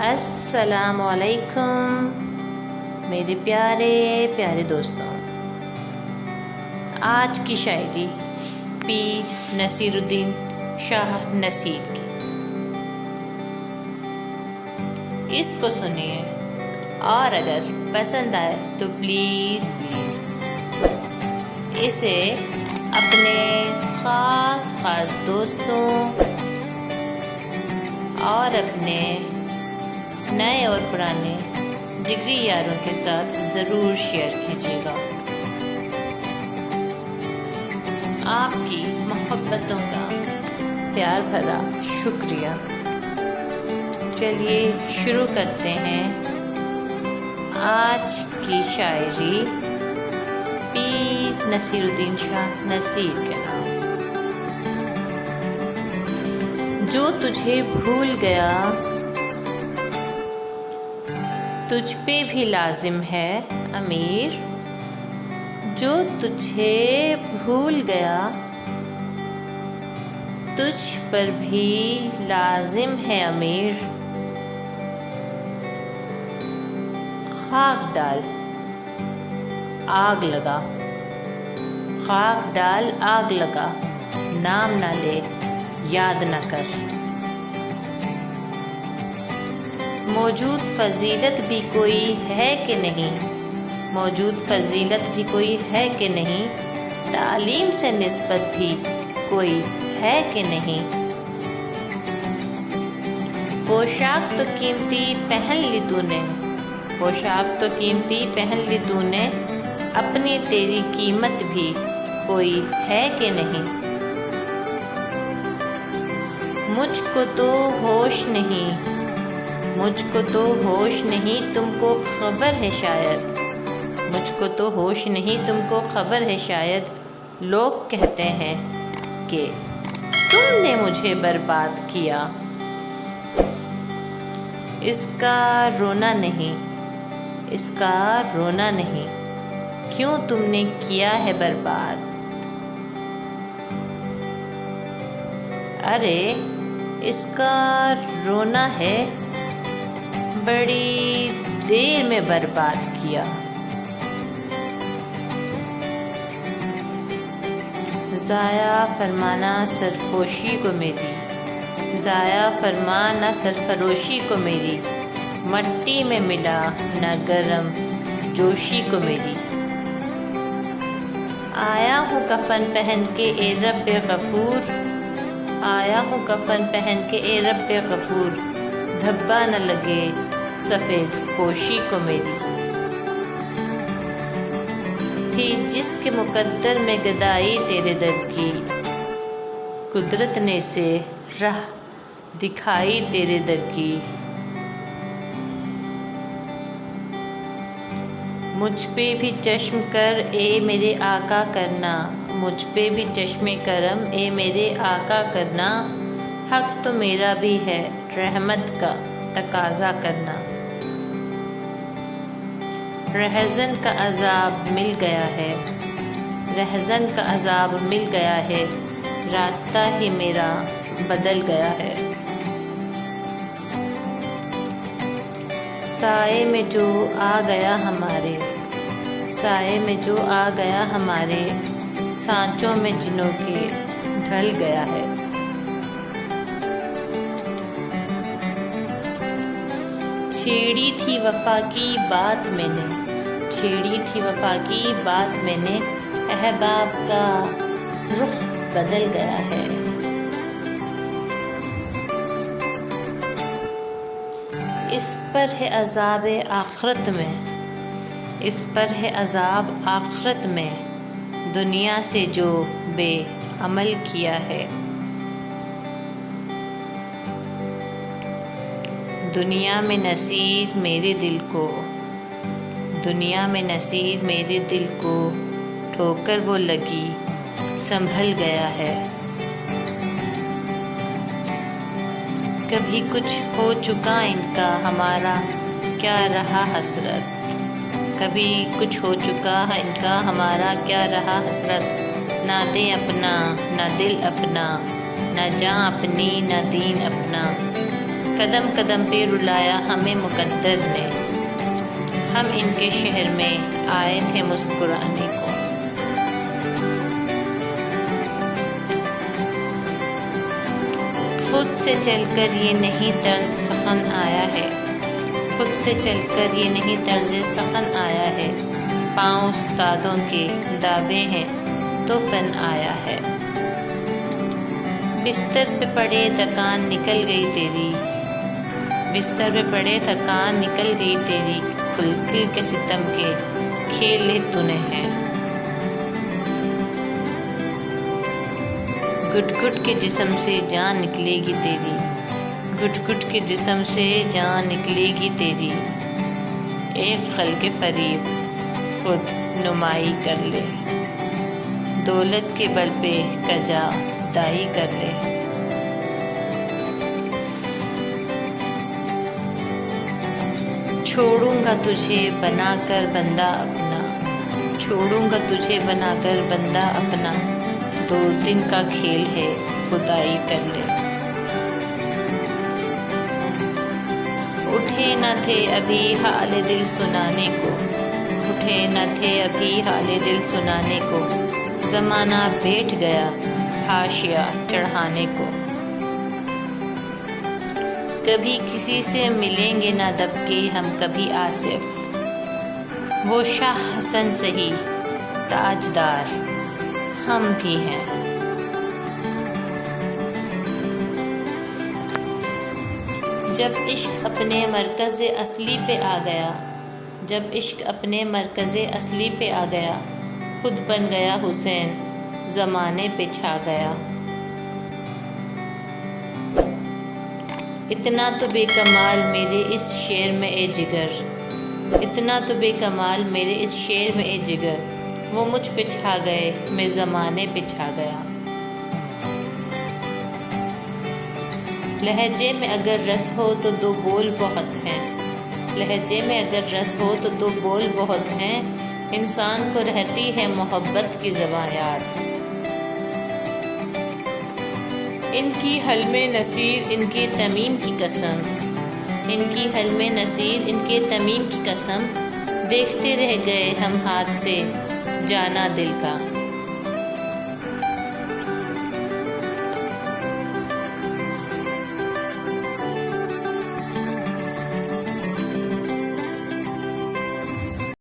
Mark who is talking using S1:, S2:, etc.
S1: السلام علیکم میرے پیارے پیارے دوستوں، آج کی شاعری پیر نصیر الدین شاہ نصیر کی، اس کو سنیے اور اگر پسند آئے تو پلیز اسے اپنے خاص دوستوں اور اپنے نئے اور پرانے جگری یاروں کے ساتھ ضرور شیئر کیجیے گا۔ آپ کی محبتوں کا پیار بھرا شکریہ۔ چلیے شروع کرتے ہیں آج کی شاعری پیر نصیر الدین شاہ نصیر کے نام۔ جو تجھے بھول گیا تجھ پہ بھی لازم ہے امیر، جو تجھے بھول گیا تجھ پر بھی لازم ہے امیر۔ خاک ڈال آگ لگا، خاک ڈال آگ لگا، نام نہ لے یاد نہ کر۔ موجود فضیلت بھی کوئی ہے کہ نہیں، موجود فضیلت بھی کوئی ہے کہ نہیں، تعلیم سے نسبت بھی کوئی ہے کہ نہیں۔ پوشاک تو قیمتی پہن لی تو نے، پوشاک تو قیمتی پہن لی تو نے، اپنی تیری قیمت بھی کوئی ہے کہ نہیں۔ مجھ کو تو ہوش نہیں، مجھ کو تو ہوش نہیں، تم کو خبر ہے شاید، مجھ کو تو ہوش نہیں، تم کو خبر ہے شاید۔ لوگ کہتے ہیں کہ تم نے مجھے برباد کیا، اس کا رونا نہیں، اس کا رونا نہیں، کیوں تم نے کیا ہے برباد۔ ارے اس کا رونا ہے، بڑی دیر میں برباد کیا۔ ضائع فرمانا سرفروشی کو میری، ضائع فرمانا سرفروشی کو میری، مٹی میں ملا نہ گرم جوشی کو میری۔ آیا ہوں کفن پہن کے اے رب غفور، آیا ہوں کفن پہن کے اے رب غفور، دھبا نہ لگے سفید پوشی کو میری۔ تھی جس کے مقدر میں گدائی تیرے در کی، قدرت نے سے راہ دکھائی تیرے در کی۔ مجھ پہ بھی چشم کر اے میرے آقا کرنا، مجھ پہ بھی چشم کرم اے میرے آقا کرنا، حق تو میرا بھی ہے رحمت کا تقاضا کرنا۔ رہزن کا عذاب مل گیا ہے، رہزن کا عذاب مل گیا ہے، راستہ ہی میرا بدل گیا ہے۔ سائے میں جو آ گیا ہمارے، سائے میں جو آ گیا ہمارے، سانچوں میں جنوں کے ڈھل گیا ہے۔ چھیڑی تھی وفا کی بات میں نے، چھیڑی تھی وفا کی بات میں نے، احباب کا رخ بدل گیا ہے۔ اس پر ہے عذاب آخرت میں، اس پر ہے عذاب آخرت میں، دنیا سے جو بے عمل کیا ہے۔ دنیا میں نصیر میرے دل کو، دنیا میں نصیر میرے دل کو، ٹھوکر وہ لگی سنبھل گیا ہے۔ کبھی کچھ ہو چکا ان کا ہمارا کیا رہا حسرت، کبھی کچھ ہو چکا ان کا ہمارا کیا رہا حسرت۔ نہ دیں اپنا نہ دل اپنا، نہ جاں اپنی نہ دین اپنا، قدم قدم پہ رلایا ہمیں مقدر نے، ہم ان کے شہر میں آئے تھے مسکرانے کو۔ خود سے چل کر یہ نہیں طرز سخن آیا ہے، خود سے چل کر یہ نہیں طرز سخن آیا ہے، پاؤں استادوں کے دابے ہیں تو فن آیا ہے۔ بستر پہ پڑے تھکان نکل گئی تیری، بستر پہ پڑے تھکان نکل گئی تیری، کھل کھل کے ستم کے کھیلے تونے ہیں۔ گھٹ گھٹ کے جسم سے جان نکلے گی تیری، گھٹ گھٹ کے جسم سے جان نکلے گی تیری، ایک خلق فریب خود نمائی کر لے، دولت کے بل پہ کجا دائی کر لے۔ چھوڑوں گا تجھے بنا کر بندہ اپنا، چھوڑوں گا تجھے بنا کر بندہ اپنا، 2 دن کا کھیل ہے خدائی کر لے۔ اٹھے نہ تھے ابھی حال دل سنانے کو، اٹھے نہ تھے ابھی حال دل سنانے کو، زمانہ بیٹھ گیا حاشیہ چڑھانے کو۔ کبھی کسی سے ملیں گے نہ دب کے ہم کبھی آصف، وہ شاہ حسن سہی تاجدار ہم بھی ہیں۔ جب عشق اپنے مرکز اصلی پہ آ گیا، جب عشق اپنے مرکز اصلی پہ آ گیا، خود بن گیا حسین زمانے پہ چھا گیا۔ اتنا تو بے کمال میرے اس شعر میں اے جگر، اتنا تو بے کمال میرے اس شعر میں اے جگر، وہ مجھ پہ چھا گئے میں زمانے پہ چھا گیا۔ لہجے میں اگر رس ہو تو 2 بول بہت ہیں، لہجے میں اگر رس ہو تو 2 بول بہت ہیں، انسان کو رہتی ہے محبت کی زباں یاد۔ ان کی حلم نصیر ان کے تمیم کی قسم، ان کی حلم نصیر ان کے تمیم کی قسم، دیکھتے رہ گئے ہم ہاتھ سے جانا دل کا۔